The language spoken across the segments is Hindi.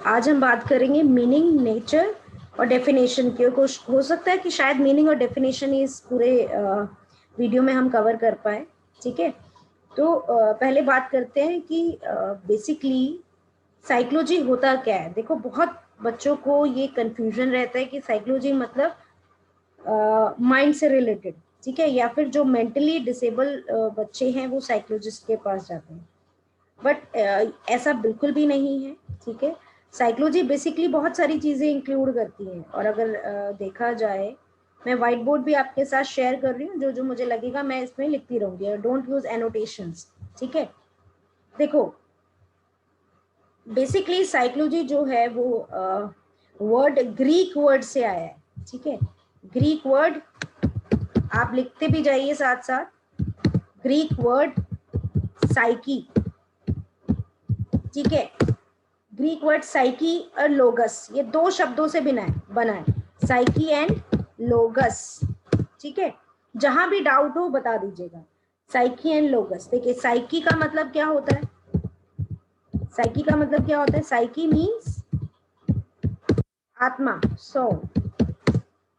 आज हम बात करेंगे मीनिंग, नेचर और डेफिनेशन की। हो सकता है कि शायद मीनिंग और डेफिनेशन इस पूरे वीडियो में हम कवर कर पाए। ठीक है, तो पहले बात करते हैं कि बेसिकली साइकोलॉजी होता क्या है। देखो, बहुत बच्चों को ये कंफ्यूजन रहता है कि साइकोलॉजी मतलब माइंड से रिलेटेड, ठीक है, या फिर जो मेंटली डिसेबल बच्चे हैं वो साइकोलॉजिस्ट के पास जाते हैं। बट ऐसा बिल्कुल भी नहीं है। ठीक है, साइकोलॉजी बेसिकली बहुत सारी चीजें इंक्लूड करती है। और अगर देखा जाए, मैं व्हाइट बोर्ड भी आपके साथ शेयर कर रही हूँ, जो जो मुझे लगेगा मैं इसमें लिखती रहूंगी। Don't use annotations. ठीक है, देखो, बेसिकली साइकोलॉजी जो है वो वर्ड ग्रीक वर्ड से आया है। ठीक है, ग्रीक वर्ड आप लिखते भी जाइए साथ साथ। Greek word psyche. ठीक है, ग्रीक वर्ड साइकी और लोगस, ये दो शब्दों से बना है साइकी एंड लोगस। ठीक है, जहां भी डाउट हो बता दीजिएगा। Psyche and लोगस। देखिए, साइकी का मतलब क्या होता है? साइकी का मतलब क्या होता है? साइकी मीन्स आत्मा, सोल।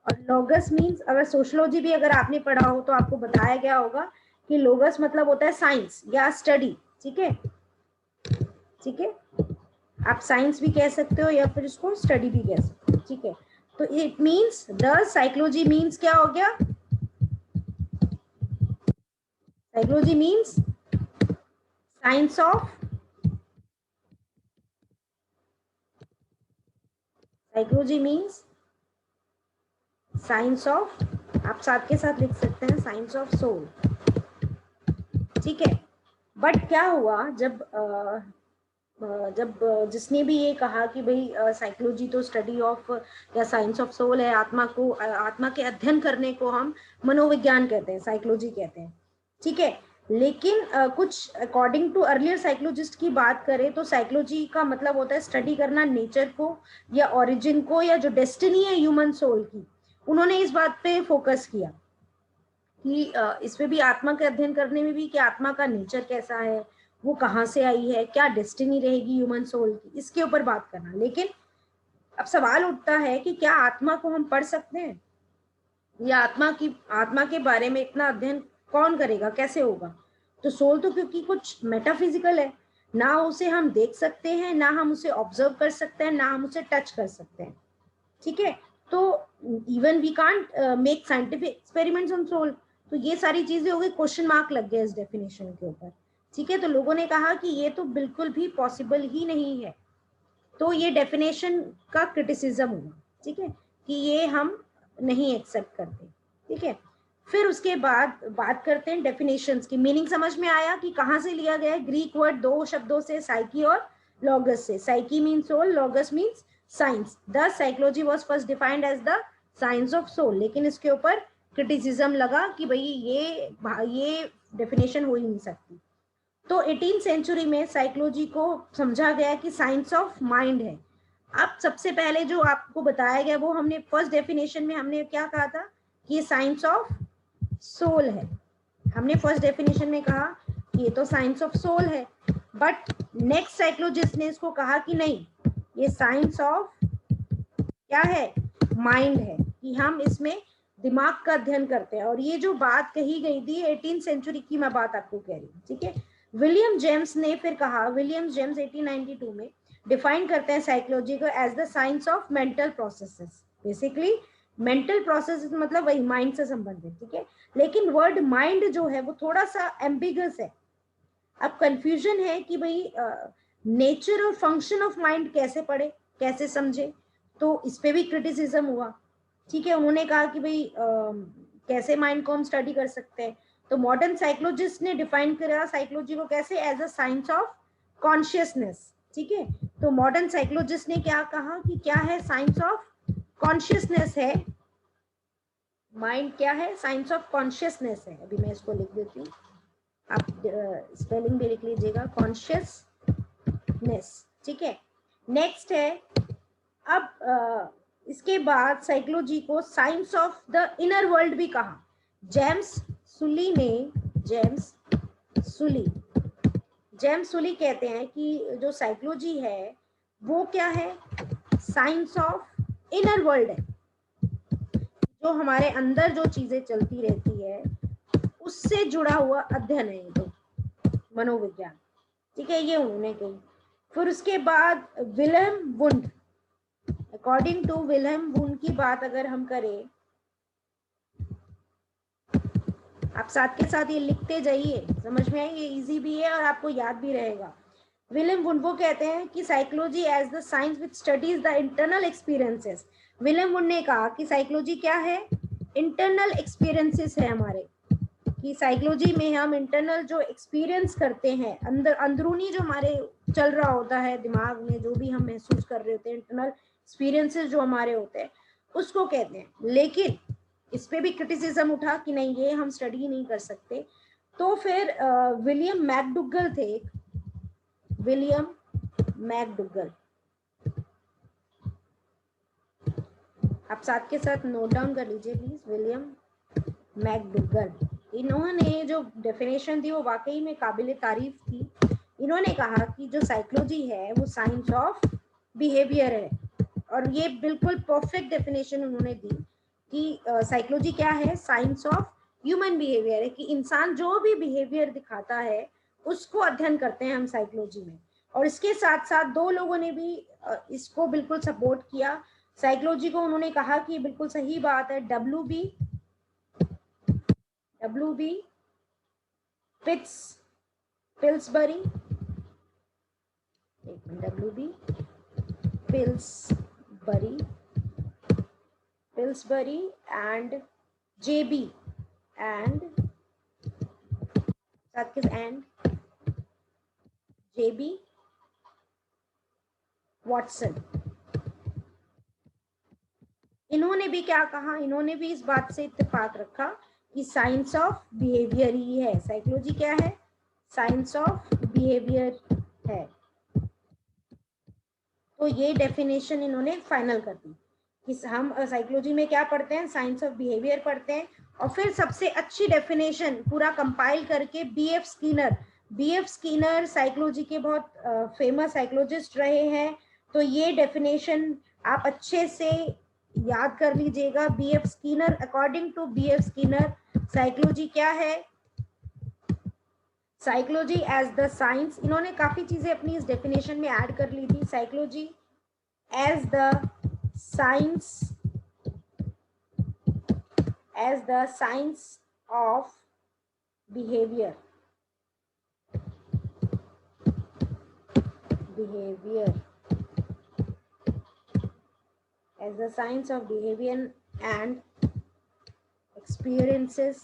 और लोगस मीन्स, अगर सोशियोलॉजी भी अगर आपने पढ़ा हो तो आपको बताया गया होगा कि लोगस मतलब होता है साइंस या स्टडी। ठीक है, ठीक है, आप साइंस भी कह सकते हो या फिर इसको स्टडी भी कह सकते हो। ठीक है, तो it means the psychology means क्या हो गया? Psychology means science of, psychology means science of, आप साथ के साथ लिख सकते हैं, साइंस ऑफ सोल। ठीक है, बट क्या हुआ जब जिसने भी ये कहा कि भाई साइकोलॉजी तो स्टडी ऑफ या साइंस ऑफ सोल है, आत्मा को आत्मा के अध्ययन करने को हम मनोविज्ञान कहते हैं, साइकोलॉजी कहते हैं। ठीक है, लेकिन कुछ अकॉर्डिंग टू अर्लियर साइकोलॉजिस्ट की बात करें तो साइकोलॉजी का मतलब होता है स्टडी करना नेचर को या ओरिजिन को या जो डेस्टिनी है ह्यूमन सोल की। उन्होंने इस बात पे फोकस किया कि इसमें भी आत्मा के अध्ययन करने में भी कि आत्मा का नेचर कैसा है, वो कहाँ से आई है, क्या डेस्टिनी रहेगी ह्यूमन सोल की, इसके ऊपर बात करना। लेकिन अब सवाल उठता है कि क्या आत्मा को हम पढ़ सकते हैं, या आत्मा के बारे में इतना अध्ययन कौन करेगा, कैसे होगा? तो सोल तो क्योंकि कुछ मेटाफिजिकल है, ना उसे हम देख सकते हैं, ना हम उसे ऑब्जर्व कर सकते हैं, ना हम उसे टच कर सकते हैं। ठीक है, तो even we can't make scientific experiments on soul. तो ये सारी चीजें हो गई, क्वेश्चन मार्क लग गया इस डेफिनेशन के ऊपर। ठीक है, तो लोगों ने कहा कि ये तो बिल्कुल भी पॉसिबल ही नहीं है। तो ये डेफिनेशन का क्रिटिसिज्म हुआ। ठीक है, कि ये हम नहीं एक्सेप्ट करते। ठीक है, फिर उसके बाद बात करते हैं डेफिनेशंस की। मीनिंग समझ में आया कि कहाँ से लिया गया है? ग्रीक वर्ड दो शब्दों से, साइकी और लॉगस से। Psyche means soul, logos means science. The psychology was first defined as the science of soul. लेकिन इसके ऊपर क्रिटिसिज्म लगा कि भाई ये डेफिनेशन हो ही नहीं सकती। तो 18 सेंचुरी में साइकोलॉजी को समझा गया कि साइंस ऑफ माइंड है। अब सबसे पहले जो आपको बताया गया वो हमने फर्स्ट डेफिनेशन में हमने क्या कहा था कि ये साइंस ऑफ सोल है। हमने फर्स्ट डेफिनेशन में कहा कि ये तो साइंस ऑफ सोल है। बट नेक्स्ट साइकोलॉजिस्ट ने इसको कहा कि नहीं, ये साइंस ऑफ क्या है? माइंड है, कि हम इसमें दिमाग का अध्ययन करते हैं। और ये जो बात कही गई थी 18 सेंचुरी की मैं बात आपको कह रही हूँ। ठीक है, विलियम जेम्स ने फिर कहा, विलियम जेम्स 1892 में डिफाइन करते हैं साइकोलॉजी को as the science of mental processes. Basically mental process मतलब वही माइंड से संबंधित। ठीक है, लेकिन वर्ड माइंड जो है वो थोड़ा सा एम्बिगस है। अब कंफ्यूजन है कि भाई नेचर और फंक्शन ऑफ माइंड कैसे पढ़े, कैसे समझे। तो इस पे भी क्रिटिसिज्म हुआ। ठीक है, उन्होंने कहा कि भाई कैसे माइंड को हम स्टडी कर सकते हैं। तो मॉडर्न साइकोलॉजिस्ट ने डिफाइन करा साइकोलॉजी को कैसे? As a science of consciousness. ठीक है, तो मॉडर्न साइकोलॉजिस्ट ने क्या कहा कि क्या है? साइंस ऑफ कॉन्शियसनेस है। माइंड क्या है? साइंस ऑफ कॉन्शियसनेस है। अभी मैं इसको लिख देती हूँ, आप स्पेलिंग भी लिख लीजिएगा, कॉन्शियसनेस। ठीक है, नेक्स्ट है अब इसके बाद साइकोलॉजी को science of the inner world भी कहा। जेम्स सुली ने, जेम्स सुली कहते हैं कि जो साइकोलॉजी है वो क्या है? साइंस ऑफ इनर वर्ल्ड है, जो हमारे अंदर जो चीजें चलती रहती है उससे जुड़ा हुआ अध्ययन है ये तो मनोविज्ञान। ठीक है, ये उन्होंने कही। फिर उसके बाद Wilhelm Wundt, according to Wilhelm Wundt की बात अगर हम करें, आप साथ के साथ ये लिखते जाइए, समझ में आएंगे, इजी भी है और आपको याद भी रहेगा। विलियम वुंड वो कहते हैं कि psychology as the science which studies the internal experiences. William Wundt ने कहा कि साइकोलॉजी क्या है? इंटरनल एक्सपीरियंसेस है हमारे, कि साइकोलॉजी में हम इंटरनल जो एक्सपीरियंस करते हैं, अंदर अंदरूनी जो हमारे चल रहा होता है दिमाग में, जो भी हम महसूस कर रहे होते हैं, इंटरनल एक्सपीरियंसेस जो हमारे होते हैं, उसको कहते हैं। लेकिन इस पे भी क्रिटिसिज्म उठा कि नहीं ये हम स्टडी नहीं कर सकते। तो फिर विलियम मैकडुगल थे, विलियम मैकडुगल, आप साथ के साथ नोट डाउन कर लीजिए प्लीज, विलियम मैकडुगल। इन्होंने जो डेफिनेशन दी वो वाकई में काबिल तारीफ थी। इन्होंने कहा कि जो साइकोलॉजी है वो साइंस ऑफ बिहेवियर है, और ये बिल्कुल परफेक्ट डेफिनेशन उन्होंने दी कि साइकोलॉजी क्या है? साइंस ऑफ ह्यूमन बिहेवियर है, कि इंसान जो भी बिहेवियर दिखाता है उसको अध्ययन करते हैं हम साइकोलॉजी में। और इसके साथ साथ दो लोगों ने भी इसको बिल्कुल सपोर्ट किया साइकोलॉजी को। उन्होंने कहा कि बिल्कुल सही बात है। W B Pillsbury, W B Pillsbury and J B and J B Watson, इन्होंने भी क्या कहा? इन्होंने भी इस बात से इत्तेफाक रखा कि साइंस ऑफ बिहेवियर ही है साइकोलॉजी। क्या है? साइंस ऑफ बिहेवियर है। तो ये डेफिनेशन इन्होंने फाइनल कर दी कि हम साइकोलॉजी में क्या पढ़ते हैं? साइंस ऑफ बिहेवियर पढ़ते हैं। और फिर सबसे अच्छी डेफिनेशन पूरा कंपाइल करके बीएफ स्कीनर साइकोलॉजी के बहुत फेमस साइकोलॉजिस्ट रहे हैं। तो ये डेफिनेशन आप अच्छे से याद कर लीजिएगा। B F Skinner, according to B F Skinner psychology क्या है? साइकोलॉजी एज द साइंस, इन्होंने काफी चीजें अपनी इस डेफिनेशन में ऐड कर ली थी। Psychology as the science of behaviour, as the science of behavior and experiences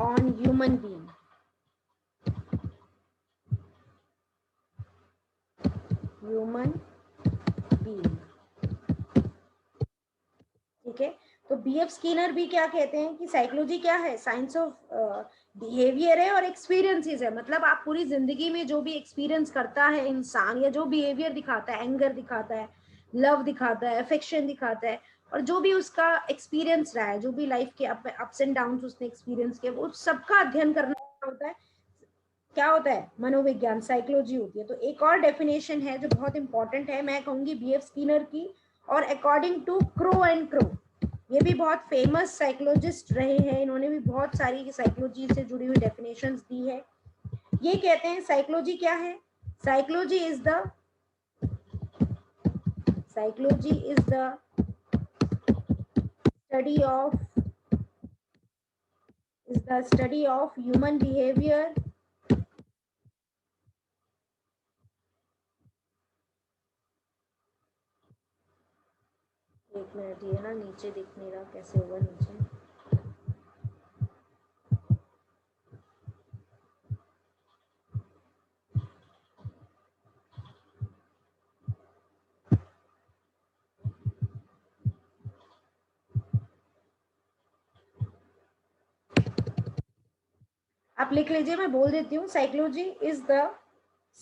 on human being, ठीक है। तो बीएफ स्किनर भी क्या कहते हैं कि साइकोलॉजी क्या है? साइंस ऑफ बिहेवियर है और एक्सपीरियंसेस है। मतलब आप पूरी जिंदगी में जो भी एक्सपीरियंस करता है इंसान, या जो बिहेवियर दिखाता है, एंगर दिखाता है, लव दिखाता है, अफेक्शन दिखाता है, और जो भी उसका एक्सपीरियंस रहा है, जो भी लाइफ के अप्स एंड डाउन्स उसने एक्सपीरियंस किया, वो सबका अध्ययन करना होता है। क्या होता है? मनोविज्ञान, साइकोलॉजी होती है। तो एक और डेफिनेशन है जो बहुत इंपॉर्टेंट है, मैं कहूंगी बीएफ स्किनर की, और according to Crow and Crow, ये भी बहुत फेमस साइकोलॉजिस्ट रहे हैं। इन्होंने भी बहुत सारी साइकोलॉजी से जुड़ी हुई डेफिनेशंस दी है। ये कहते हैं साइकोलॉजी क्या है? Psychology is the study of human behaviour एक मिनट, ये ना नीचे दिख नहीं रहा, कैसे होगा नीचे? आप लिख लीजिए, मैं बोल देती हूँ। Psychology is the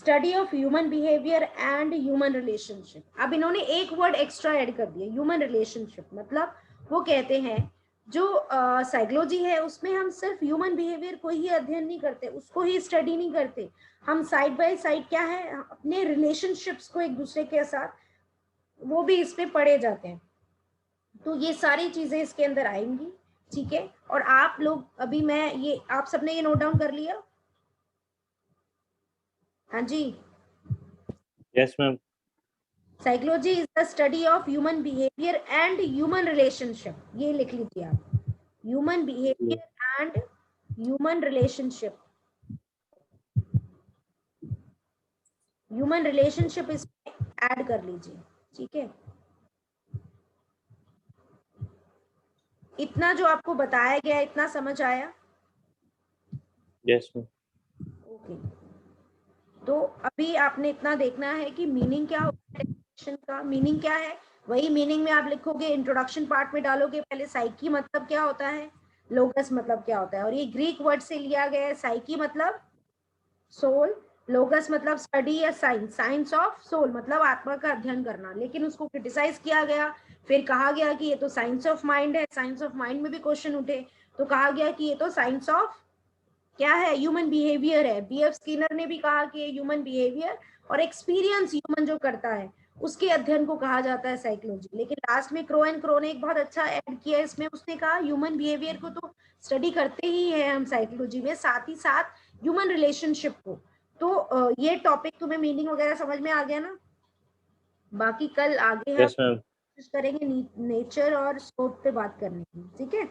study of human behaviour and human relationship. अब इन्होंने एक वर्ड एक्स्ट्रा ऐड कर दिया, ह्यूमन रिलेशनशिप। मतलब वो कहते हैं जो साइकोलॉजी है उसमें हम सिर्फ ह्यूमन बिहेवियर को ही अध्ययन नहीं करते, उसको ही स्टडी नहीं करते, हम साइड बाय साइड क्या है अपने रिलेशनशिप्स को एक दूसरे के साथ वो भी इसमें पढ़े जाते हैं। तो ये सारी चीजें इसके अंदर आएंगी, ठीक है। और आप लोग अभी मैं ये आप सबने ये नोट डाउन कर लिया? हाँ जी। Yes ma'am. Psychology is the study of human behaviour and human relationship, ये लिख लीजिए आप, human behaviour and human relationship, human relationship इसमें ऐड कर लीजिए, ठीक है। इतना जो आपको बताया गया इतना समझ आया? Yes ma'am. ओके, तो अभी आपने इतना देखना है कि मीनिंग क्या होता है, डेफिनेशन का मीनिंग क्या है, वही मीनिंग में आप लिखोगे, इंट्रोडक्शन पार्ट में डालोगे पहले साइकी मतलब क्या होता है, लोगस मतलब क्या होता है, और ये ग्रीक वर्ड से लिया गया है। साइकी मतलब सोल, लोगस मतलब स्टडी या साइंस, साइंस ऑफ सोल मतलब आत्मा का अध्ययन करना, लेकिन उसको क्रिटिसाइज किया गया, फिर कहा गया कि ये तो साइंस ऑफ माइंड है, साइंस ऑफ माइंड में भी क्वेश्चन उठे, तो कहा गया कि ये तो साइंस ऑफ क्या है, ह्यूमन बिहेवियर है। बीएफ स्किनर ने भी कहा कि ह्यूमन बिहेवियर और एक्सपीरियंस ह्यूमन जो करता है उसके अध्ययन को कहा जाता है साइकोलॉजी। लेकिन लास्ट में क्रो एंड क्रो ने एक बहुत अच्छा ऐड किया इसमें, उसने कहा ह्यूमन बिहेवियर को तो स्टडी करते ही है हम साइकोलॉजी में, साथ ही साथ ह्यूमन रिलेशनशिप को। तो ये टॉपिक तुम्हें मीनिंग वगैरह समझ में आ गया ना? बाकी कल आगे हम यस मैम। कोशिश करेंगे नेचर और स्कोप पे बात करने की, ठीक है।